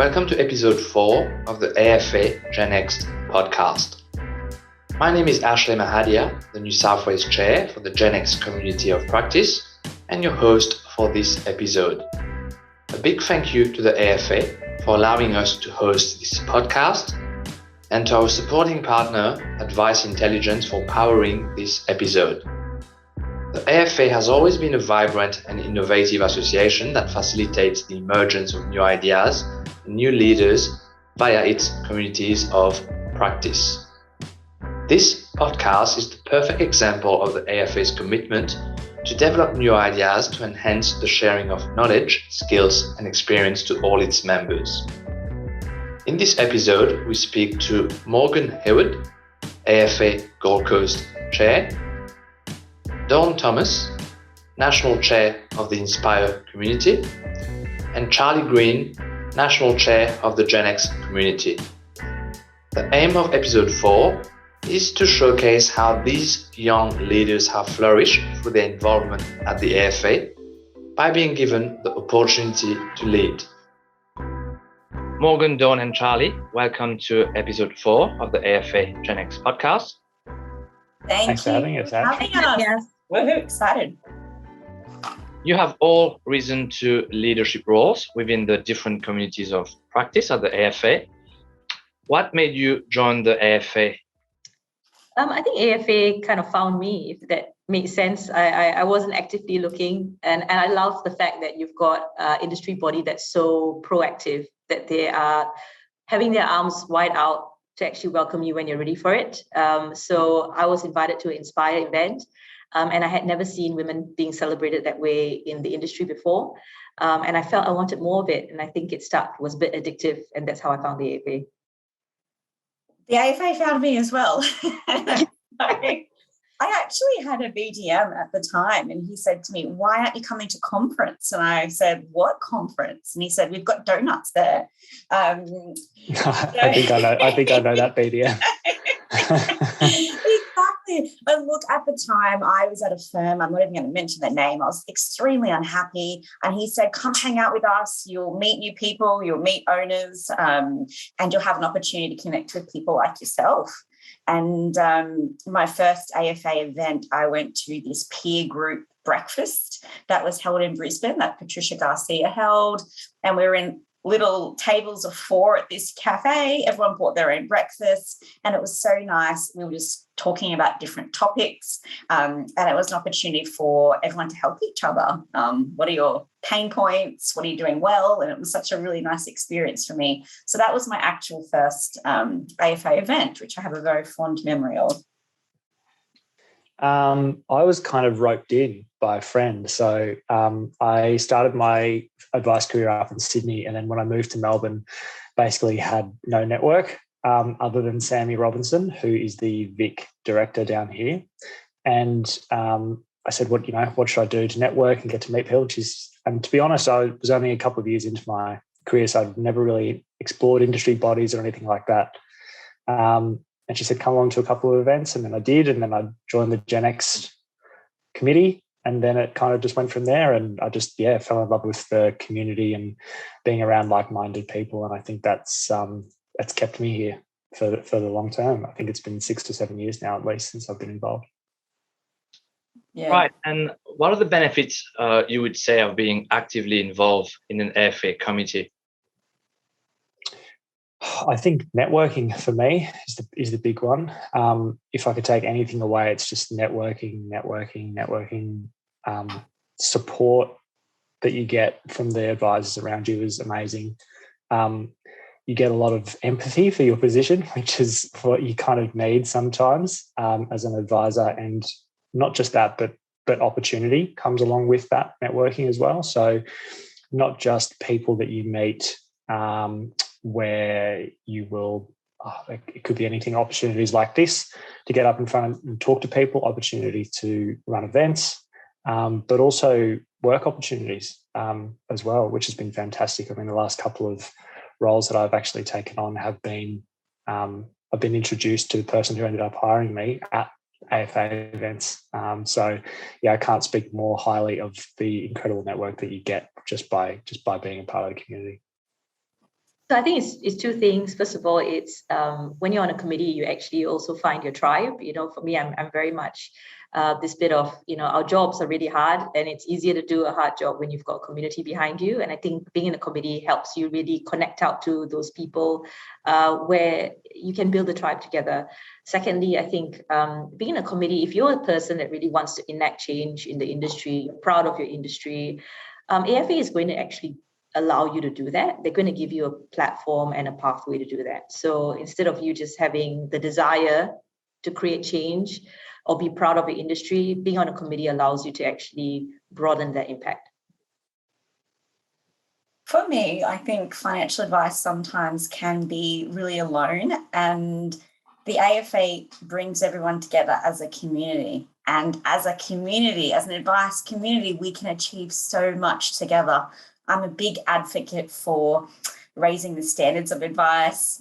Welcome to episode 4 of the AFA Genxt podcast. My name is Ashley Mahadia, the New South Wales Chair for the Genxt Community of Practice and your host for this episode. A big thank you to the AFA for allowing us to host this podcast and to our supporting partner, Advice Intelligence, for powering this episode. The AFA has always been a vibrant and innovative association that facilitates the emergence of new ideas and new leaders via its communities of practice. This podcast is the perfect example of the AFA's commitment to develop new ideas to enhance the sharing of knowledge, skills, and experience to all its members. In this episode, we speak to Morgan Heward, AFA Gold Coast Chair, Dawn Thomas, National Chair of the Inspire Community, and Charlie Green, National Chair of the Genxt Community. The aim of episode 4 is to showcase how these young leaders have flourished through their involvement at the AFA by being given the opportunity to lead. Morgan, Dawn, and Charlie, welcome to episode 4 of the AFA Genxt podcast. Thanks for having us, Ash. Yes. We're excited. You have all risen to leadership roles within the different communities of practice at the AFA. What made you join the AFA? I think AFA kind of found me, if that makes sense. I wasn't actively looking, and I love the fact that you've got an industry body that's so proactive, that they are having their arms wide out to actually welcome you when you're ready for it. So I was invited to an Inspire event, and I had never seen women being celebrated that way in the industry before. And I felt I wanted more of it, and I think it was a bit addictive, and that's how I found the AFA. The AFA found me as well. I actually had a BDM at the time, and he said to me, "Why aren't you coming to conference?" And I said, "What conference?" And he said, "We've got donuts there." I think I know that BDM. Exactly. But look, at the time, I was at a firm. I'm not even going to mention their name. I was extremely unhappy, and he said, "Come hang out with us. You'll meet new people. You'll meet owners, and you'll have an opportunity to connect with people like yourself." And my first AFA event, I went to this peer group breakfast that was held in Brisbane that Patricia Garcia held. And we were in little tables of 4 at this cafe. Everyone brought their own breakfast, and it was so nice. We were just talking about different topics, and it was an opportunity for everyone to help each other. What are your pain points? What are you doing well? And it was such a really nice experience for me. So that was my actual first AFA event, which I have a very fond memory of. I was kind of roped in by a friend. So I started my advice career up in Sydney, and then when I moved to Melbourne, basically had no network other than Sammy Robinson, who is the Vic director down here. And I said, what should I do to network and get to meet people? And to be honest, I was only a couple of years into my career, so I'd never really explored industry bodies or anything like that. And she said, come along to a couple of events. And then I did. And then I joined the Genxt committee. And then it kind of just went from there. And I just, fell in love with the community and being around like-minded people. And I think that's kept me here for the long term. I think it's been 6 to 7 years now, at least, since I've been involved. Yeah. Right. And what are the benefits you would say of being actively involved in an AFA committee? I think networking for me is the big one. If I could take anything away, it's just networking. Support that you get from the advisors around you is amazing. You get a lot of empathy for your position, which is what you kind of need sometimes as an advisor. And not just that, but opportunity comes along with that networking as well. So not just people that you meet where you will, it could be anything, opportunities like this to get up in front and talk to people, opportunity to run events, but also work opportunities as well, which has been fantastic. I mean, the last couple of roles that I've actually taken on have been, I've been introduced to the person who ended up hiring me at AFA events. So I can't speak more highly of the incredible network that you get just by being a part of the community. So I think it's two things. First of all, it's when you're on a committee, you actually also find your tribe. For me, I'm very much this bit of, our jobs are really hard, and it's easier to do a hard job when you've got a community behind you. And I think being in a committee helps you really connect out to those people where you can build a tribe together. Secondly, I think being in a committee, if you're a person that really wants to enact change in the industry, you're proud of your industry, AFA is going to actually allow you to do that. They're going to give you a platform and a pathway to do that. So instead of you just having the desire to create change or be proud of your industry, being on a committee allows you to actually broaden that impact. For me, I think financial advice sometimes can be really alone, and the AFA brings everyone together as a community. And as a community, as an advice community, we can achieve so much together. I'm a big advocate for raising the standards of advice,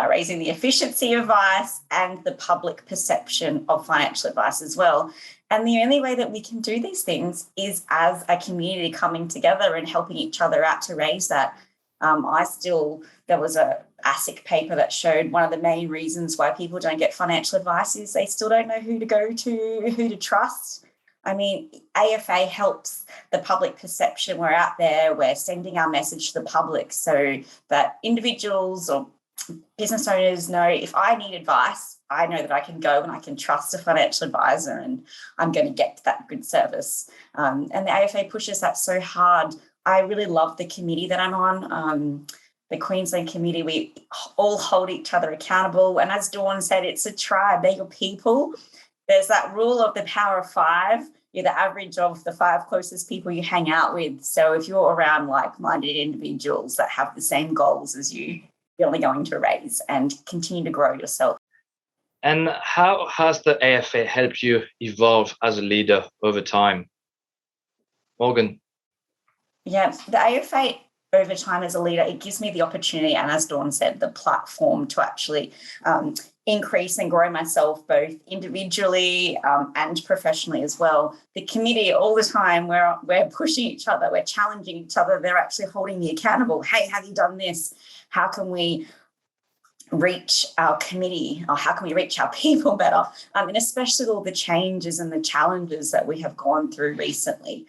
raising the efficiency of advice, and the public perception of financial advice as well. And the only way that we can do these things is as a community coming together and helping each other out to raise that. There was a ASIC paper that showed one of the main reasons why people don't get financial advice is they still don't know who to go to, who to trust. I mean, AFA helps the public perception. We're out there, we're sending our message to the public so that individuals or business owners know if I need advice, I know that I can go and I can trust a financial advisor and I'm going to get that good service. And the AFA pushes that so hard. I really love the committee that I'm on. The Queensland committee, we all hold each other accountable. And as Dawn said, it's a tribe, they're your people. There's that rule of the power of five. You're the average of the 5 closest people you hang out with. So if you're around like-minded individuals that have the same goals as you, you're only going to raise and continue to grow yourself. And how has the AFA helped you evolve as a leader over time? Morgan? Yeah, the AFA over time as a leader, it gives me the opportunity, and as Dawn said, the platform to actually increase and grow myself both individually and professionally as well. The committee, all the time, we're pushing each other, we're challenging each other. They're actually holding me accountable. Hey, have you done this? How can we reach our committee, or how can we reach our people better? And especially all the changes and the challenges that we have gone through recently.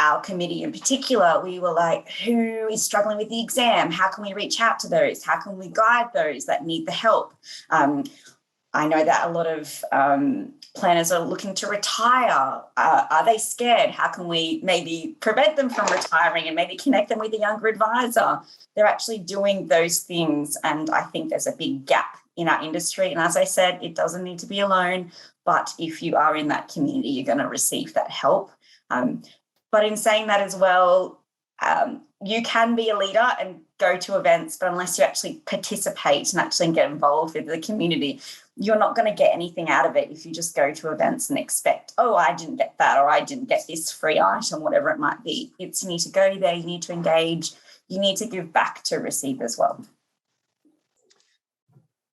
Our committee in particular, we were like, who is struggling with the exam? How can we reach out to those? How can we guide those that need the help? I know that a lot of planners are looking to retire. Are they scared? How can we maybe prevent them from retiring and maybe connect them with a younger advisor? They're actually doing those things, and I think there's a big gap in our industry. And as I said, it doesn't need to be alone, but if you are in that community, you're going to receive that help. But in saying that as well, you can be a leader and go to events, but unless you actually participate and actually get involved with the community, you're not going to get anything out of it if you just go to events and expect, oh, I didn't get that, or I didn't get this free item, whatever it might be. You need to go there, you need to engage, you need to give back to receive as well.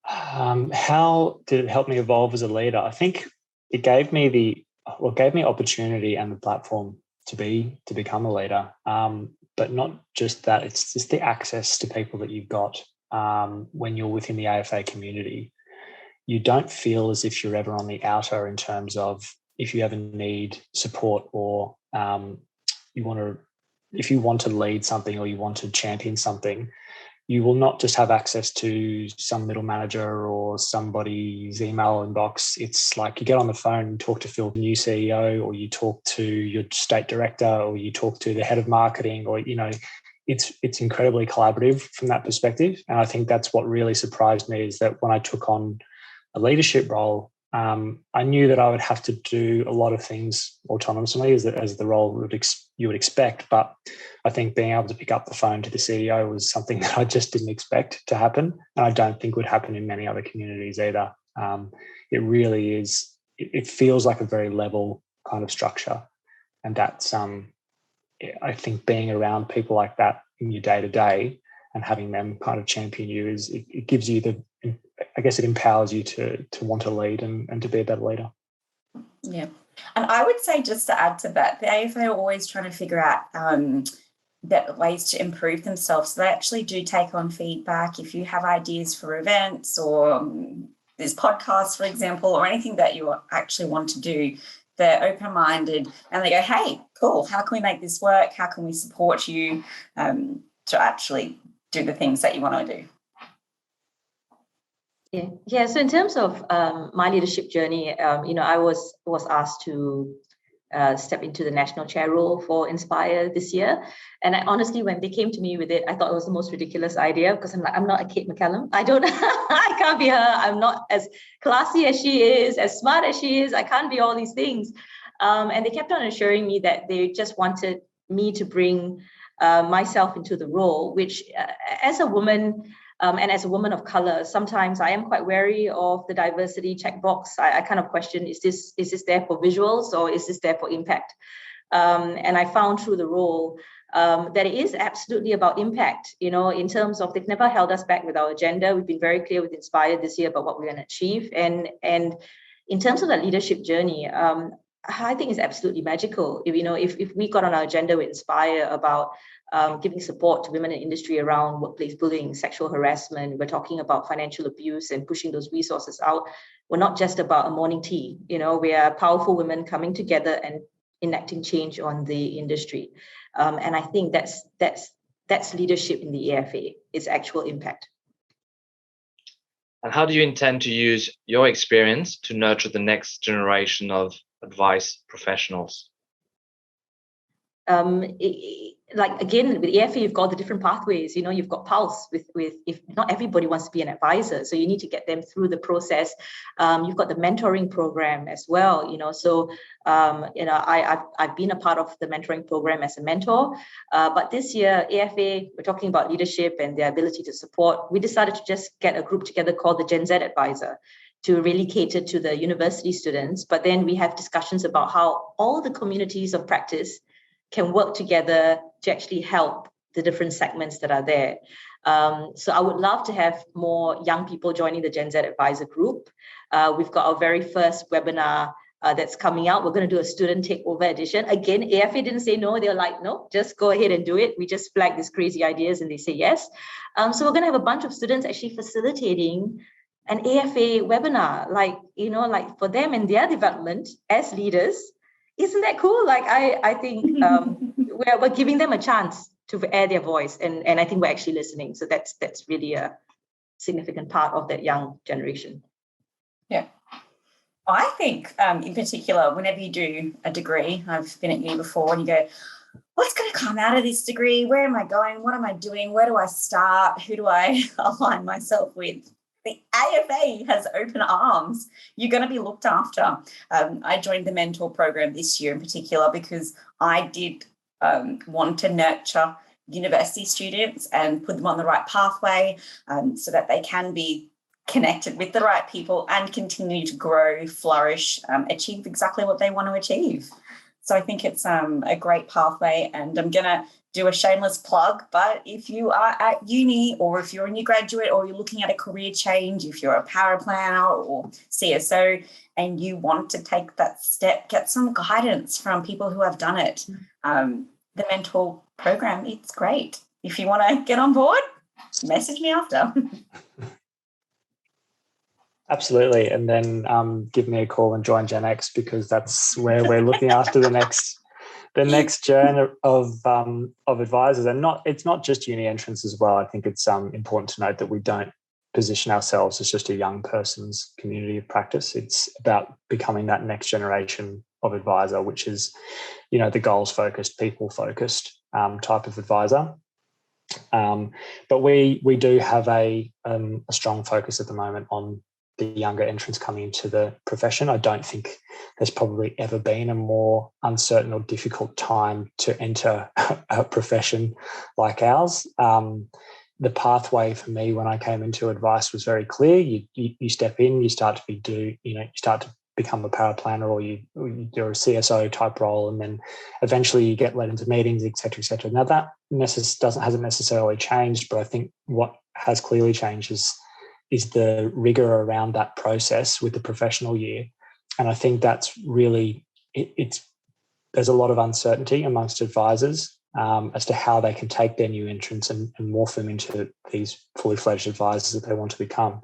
How did it help me evolve as a leader? I think it gave me opportunity and the platform to become a leader. But not just that, it's just the access to people that you've got when you're within the AFA community. You don't feel as if you're ever on the outer in terms of if you ever need support or if you want to lead something or you want to champion something, you will not just have access to some middle manager or somebody's email inbox. It's like you get on the phone and talk to Phil, the new CEO, or you talk to your state director, or you talk to the head of marketing, or, it's incredibly collaborative from that perspective. And I think that's what really surprised me, is that when I took on a leadership role, I knew that I would have to do a lot of things autonomously as the role you would expect. But I think being able to pick up the phone to the CEO was something that I just didn't expect to happen. And I don't think would happen in many other communities either. It really is, it feels like a very level kind of structure. And that's, I think being around people like that in your day to day and having them kind of champion you it gives you it empowers you to want to lead and to be a better leader. Yeah. And I would say, just to add to that, the AFA are always trying to figure out that ways to improve themselves. So they actually do take on feedback. If you have ideas for events or this podcast, for example, or anything that you actually want to do, they're open-minded and they go, hey, cool, how can we make this work? How can we support you to actually do the things that you want to do? Yeah. So in terms of my leadership journey, I was asked to step into the national chair role for Inspire this year. And I honestly, when they came to me with it, I thought it was the most ridiculous idea because I'm like, I'm not a Kate McCallum. I can't be her. I'm not as classy as she is, as smart as she is. I can't be all these things. And they kept on assuring me that they just wanted me to bring myself into the role, which as a woman, and as a woman of color, sometimes I am quite wary of the diversity checkbox. I kind of question, is this there for visuals or is this there for impact? And I found through the role that it is absolutely about impact, in terms of they've never held us back with our agenda. We've been very clear with Inspire this year about what we're going to achieve. And in terms of that leadership journey, I think it's absolutely magical. If we got on our agenda with Inspire about giving support to women in industry around workplace bullying, sexual harassment, we're talking about financial abuse and pushing those resources out. We're not just about a morning tea. We are powerful women coming together and enacting change on the industry. And I think that's leadership in the AFA. It's actual impact. And how do you intend to use your experience to nurture the next generation of advice professionals? Again, with AFA, you've got the different pathways. You've got Pulse with if not everybody wants to be an advisor, so you need to get them through the process. You've got the mentoring program as well. So I've been a part of the mentoring program as a mentor. But this year, AFA, we're talking about leadership and their ability to support. We decided to just get a group together called the Gen Z Advisor to really cater to the university students. But then we have discussions about how all the communities of practice can work together to actually help the different segments that are there. So I would love to have more young people joining the Gen Z Advisor group. We've got our very first webinar that's coming out. We're going to do a student takeover edition. Again, AFA didn't say no. They're like, no, just go ahead and do it. We just flag these crazy ideas and they say yes. So we're going to have a bunch of students actually facilitating an AFA webinar, like for them and their development as leaders. Isn't that cool? I think we're giving them a chance to air their voice, and I think we're actually listening. So that's really a significant part of that young generation. Yeah. I think in particular, whenever you do a degree, I've been at uni before, and you go, what's going to come out of this degree? Where am I going? What am I doing? Where do I start? Who do I align myself with? The AFA has open arms. You're going to be looked after. I joined the mentor program this year in particular because I did want to nurture university students and put them on the right pathway so that they can be connected with the right people and continue to grow, flourish, achieve exactly what they want to achieve. So I think it's a great pathway, and I'm going to do a shameless plug, but if you are at uni or if you're a new graduate or you're looking at a career change, if you're a power planner or CSO and you want to take that step, get some guidance from people who have done it. The mentor program, it's great. If you want to get on board, message me after. Absolutely. And then give me a call and join Genxt, because that's where we're looking after the next journey of advisors. And it's not just uni entrants as well. I think it's important to note that we don't position ourselves as just a young person's community of practice. It's about becoming that next generation of advisor, which is, the goals focused, people focused type of advisor. But we do have a strong focus at the moment on the younger entrants coming into the profession. I don't think there's probably ever been a more uncertain or difficult time to enter a profession like ours. The pathway for me when I came into advice was very clear. You step in, you start to become a power planner, or you do a CSO type role, and then eventually you get led into meetings, et cetera, et cetera. Now that hasn't necessarily changed, but I think what has clearly changed is the rigor around that process with the professional year. And I think that's really, there's a lot of uncertainty amongst advisors as to how they can take their new entrants and morph them into these fully fledged advisors that they want to become.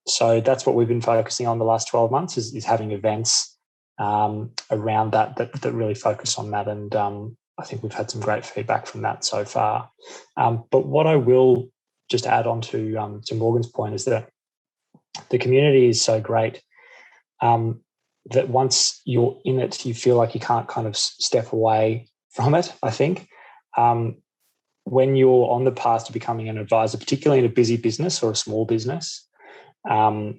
So that's what we've been focusing on the last 12 months is having events around that really focus on that. And I think we've had some great feedback from that so far. But what I will just add on to Morgan's point is that the community is so great that once you're in it, you feel like you can't kind of step away from it, I think. When you're on the path to becoming an advisor, particularly in a busy business or a small business, there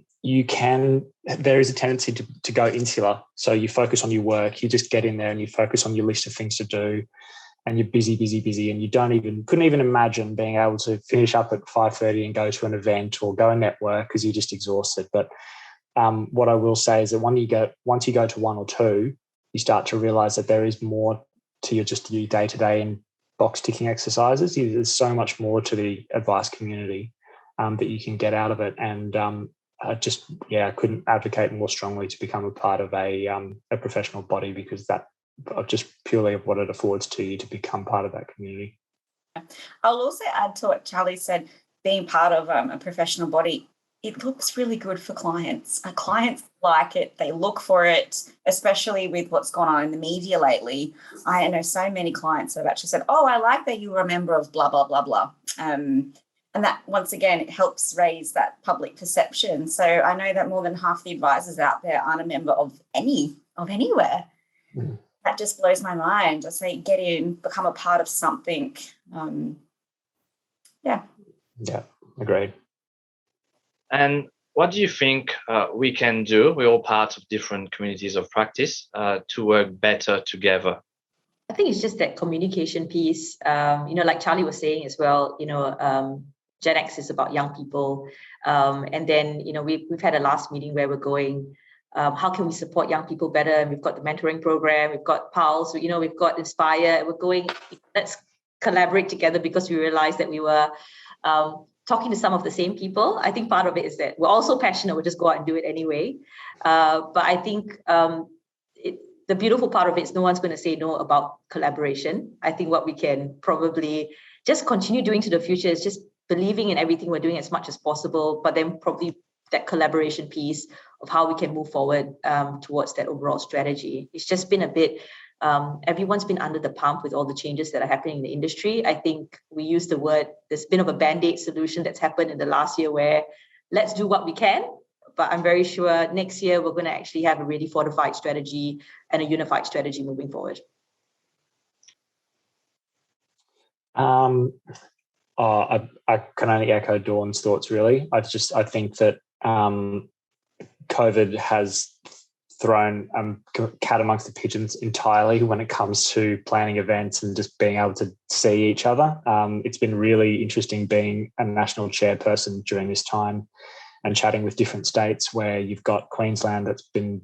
is a tendency to go insular. So you focus on your work, you just get in there and you focus on your list of things to do, and you're busy, and you couldn't even imagine being able to finish up at 5:30 and go to an event or go and network because you're just exhausted. But what I will say is that once you go to one or two, you start to realize that there is more to your day-to-day and box ticking exercises. There's so much more to the advice community that you can get out of it. And I couldn't advocate more strongly to become a part of a professional body, because that just purely of what it affords to you to become part of that community. I'll also add to what Charlie said, being part of a professional body, it looks really good for clients. Clients like it. They look for it, especially with what's gone on in the media lately. I know so many clients that have actually said, oh, I like that you were a member of blah, blah, blah, blah. And that, once again, it helps raise that public perception. So I know that more than half the advisors out there aren't a member of anywhere. Mm. That just blows my mind. I say get in, become a part of something. Yeah, agreed. And what do you think we can do? We're all part of different communities of practice to work better together. I think it's just that communication piece. Like Charlie was saying as well, Genxt is about young people. And then, we've had a last meeting where we're going, how can we support young people better? And we've got the mentoring program, we've got Pulse, we've got Inspire. We're going, let's collaborate together, because we realized that we were talking to some of the same people. I think part of it is that we're also passionate, we'll just go out and do it anyway. But I think the beautiful part of it is no one's going to say no about collaboration. I think what we can probably just continue doing to the future is just believing in everything we're doing as much as possible, but then probably that collaboration piece of how we can move forward towards that overall strategy. It's just been a bit, everyone's been under the pump with all the changes that are happening in the industry. I think we use the word, there's been of a band-aid solution that's happened in the last year where let's do what we can, but I'm very sure next year we're going to actually have a really fortified strategy and a unified strategy moving forward. I can only echo Dawn's thoughts, really. I think that COVID has thrown cat amongst the pigeons entirely when it comes to planning events and just being able to see each other. It's been really interesting being a national chairperson during this time and chatting with different states where you've got Queensland that's been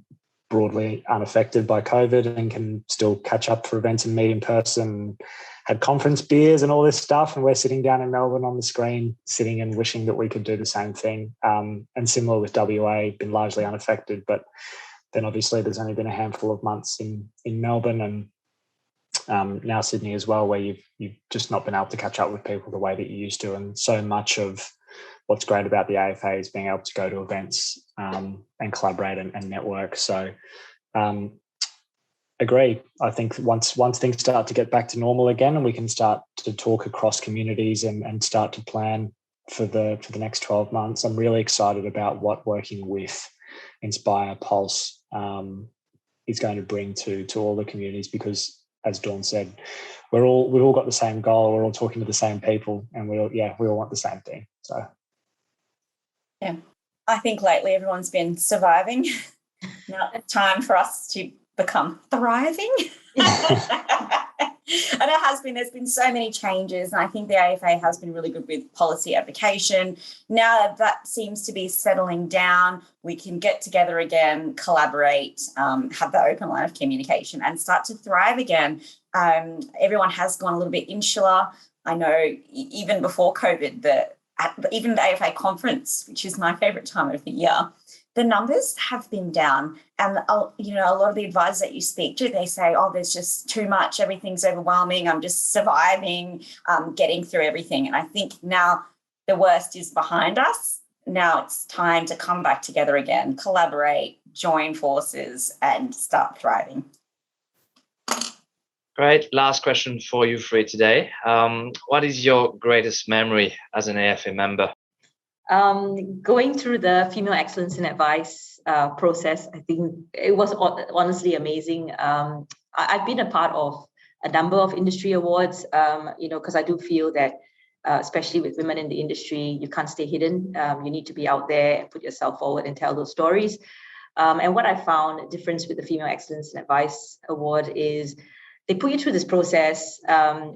broadly unaffected by COVID and can still catch up for events and meet in person, had conference beers and all this stuff, and we're sitting down in Melbourne on the screen, sitting and wishing that we could do the same thing. And similar with WA, been largely unaffected, but then obviously there's only been a handful of months in Melbourne and now Sydney as well, where you've just not been able to catch up with people the way that you used to. And so much of what's great about the AFA is being able to go to events and collaborate and network. So agree. I think once things start to get back to normal again and we can start to talk across communities and start to plan for the next 12 months, I'm really excited about what working with Inspire Pulse is going to bring to all the communities, because as Dawn said, we've all got the same goal, we're all talking to the same people, and we all want the same thing. So yeah, I think lately everyone's been surviving. Now it's time for us to become thriving. And there's been so many changes, and I think the AFA has been really good with policy advocation. Now that seems to be settling down, we can get together again, collaborate, have the open line of communication and start to thrive again. Everyone has gone a little bit insular. I know even before COVID, even the AFA conference, which is my favourite time of the year, the numbers have been down. And, you know, a lot of the advisors that you speak to, they say, oh, there's just too much, everything's overwhelming, I'm just surviving, getting through everything. And I think now the worst is behind us. Now it's time to come back together again, collaborate, join forces, and start thriving. Great. Last question for you three today. What is your greatest memory as an AFA member? Going through the Female Excellence in Advice process, I think it was honestly amazing. I've been a part of a number of industry awards, you know, because I do feel that, especially with women in the industry, you can't stay hidden. You need to be out there and put yourself forward and tell those stories. And what I found a difference with the Female Excellence in Advice Award is they put you through this process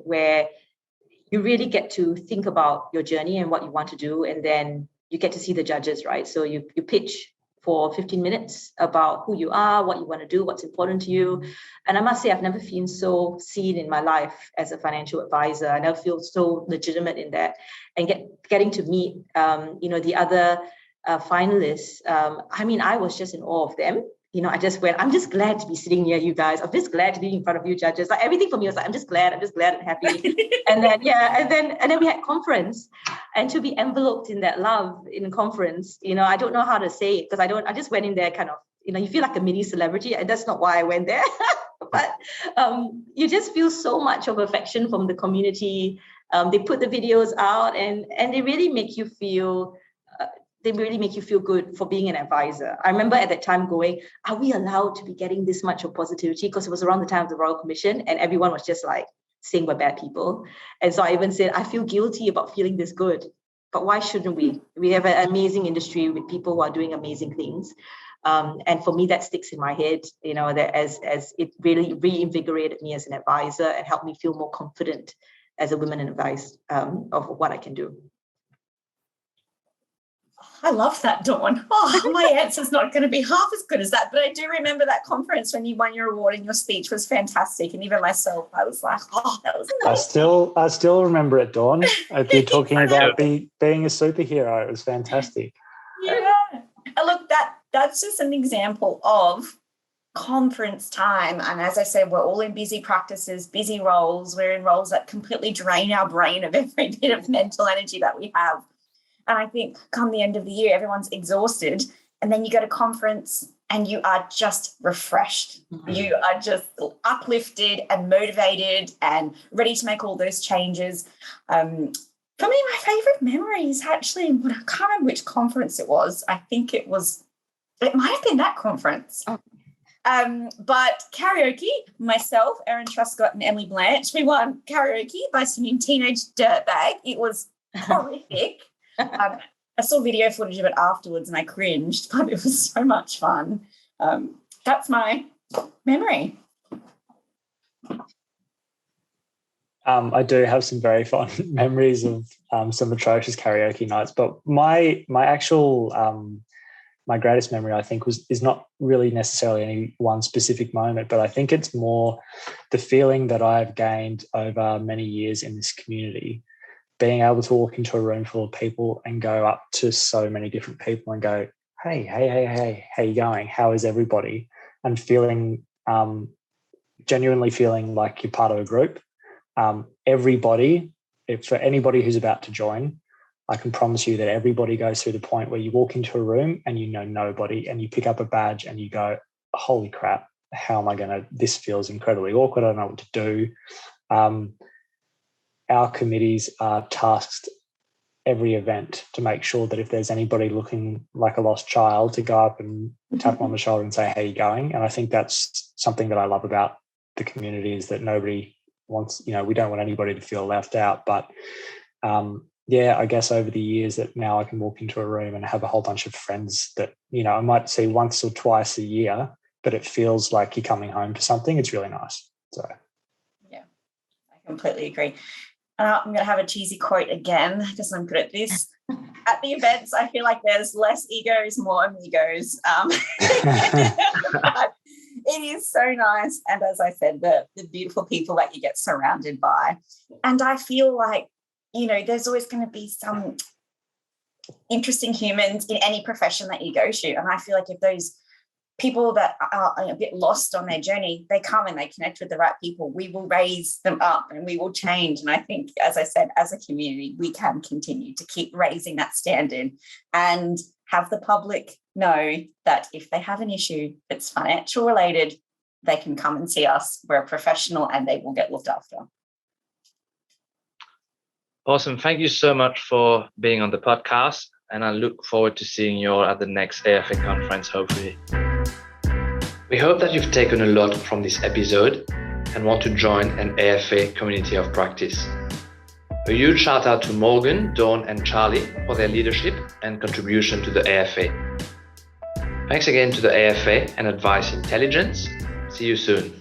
where you really get to think about your journey and what you want to do. And then you get to see the judges, right? So you pitch for 15 minutes about who you are, what you want to do, what's important to you. And I must say, I've never been so seen in my life as a financial advisor. I never feel so legitimate in that. And getting to meet, you know, the other finalists. I mean, I was just in awe of them. You know, I just went, I'm just glad to be sitting near you guys. I'm just glad to be in front of you judges. Like everything for me was like, I'm just glad and happy. and then we had conference, and to be enveloped in that love in conference, you know, I don't know how to say it because I just went in there kind of, you know, you feel like a mini celebrity, and that's not why I went there. But you just feel so much of affection from the community. They put the videos out and they really make you feel good for being an advisor. I remember at that time going, are we allowed to be getting this much of positivity? Because it was around the time of the Royal Commission and everyone was just like saying we're bad people. And so I even said, I feel guilty about feeling this good, but why shouldn't we? We have an amazing industry with people who are doing amazing things. And for me, that sticks in my head, you know, that as it really reinvigorated me as an advisor and helped me feel more confident as a woman in advice of what I can do. I love that, Dawn. Oh, my answer's not going to be half as good as that, but I do remember that conference when you won your award and your speech was fantastic. And even myself, I was like, oh, that was amazing. I still remember it, Dawn. You're talking about being a superhero. It was fantastic. Yeah. And look, that's just an example of conference time. And as I said, we're all in busy practices, busy roles. We're in roles that completely drain our brain of every bit of mental energy that we have. And I think come the end of the year, everyone's exhausted. And then you go to conference and you are just refreshed. Mm-hmm. You are just uplifted and motivated and ready to make all those changes. For me, my favourite memories actually, I can't remember which conference it was. I think it might have been that conference. Oh. But karaoke, myself, Erin Truscott and Emily Blanche, we won karaoke by singing Teenage Dirtbag. It was horrific. I saw video footage of it afterwards and I cringed, but it was so much fun. That's my memory. I do have some very fond memories of some atrocious karaoke nights, but my actual my greatest memory, I think, is not really necessarily any one specific moment, but I think it's more the feeling that I've gained over many years in this community. Being able to walk into a room full of people and go up to so many different people and go, hey, how you going? How is everybody? And feeling, genuinely feeling like you're part of a group. Everybody, for anybody who's about to join, I can promise you that everybody goes through the point where you walk into a room and you know nobody and you pick up a badge and you go, holy crap, how am I going to, this feels incredibly awkward. I don't know what to do. Our committees are tasked every event to make sure that if there's anybody looking like a lost child, to go up and tap them on the shoulder and say, how are you going? And I think that's something that I love about the community, is that nobody wants, you know, we don't want anybody to feel left out. But yeah, I guess over the years that now I can walk into a room and have a whole bunch of friends that, you know, I might see once or twice a year, but it feels like you're coming home to something. It's really nice. So yeah, I completely agree. I'm going to have a cheesy quote again because I'm good at this. At the events, I feel like there's less egos, more amigos. But it is so nice. And as I said, the beautiful people that you get surrounded by. And I feel like, you know, there's always going to be some interesting humans in any profession that you go to. And I feel like if those people that are a bit lost on their journey, they come and they connect with the right people, we will raise them up and we will change. And I think, as I said, as a community, we can continue to keep raising that standard and have the public know that if they have an issue that's financial related, they can come and see us. We're a professional and they will get looked after. Awesome. Thank you so much for being on the podcast. And I look forward to seeing you all at the next AFA conference, hopefully. We hope that you've taken a lot from this episode and want to join an AFA community of practice. A huge shout out to Morgan, Dawn, and Charlie for their leadership and contribution to the AFA. Thanks again to the AFA and Advice Intelligence. See you soon.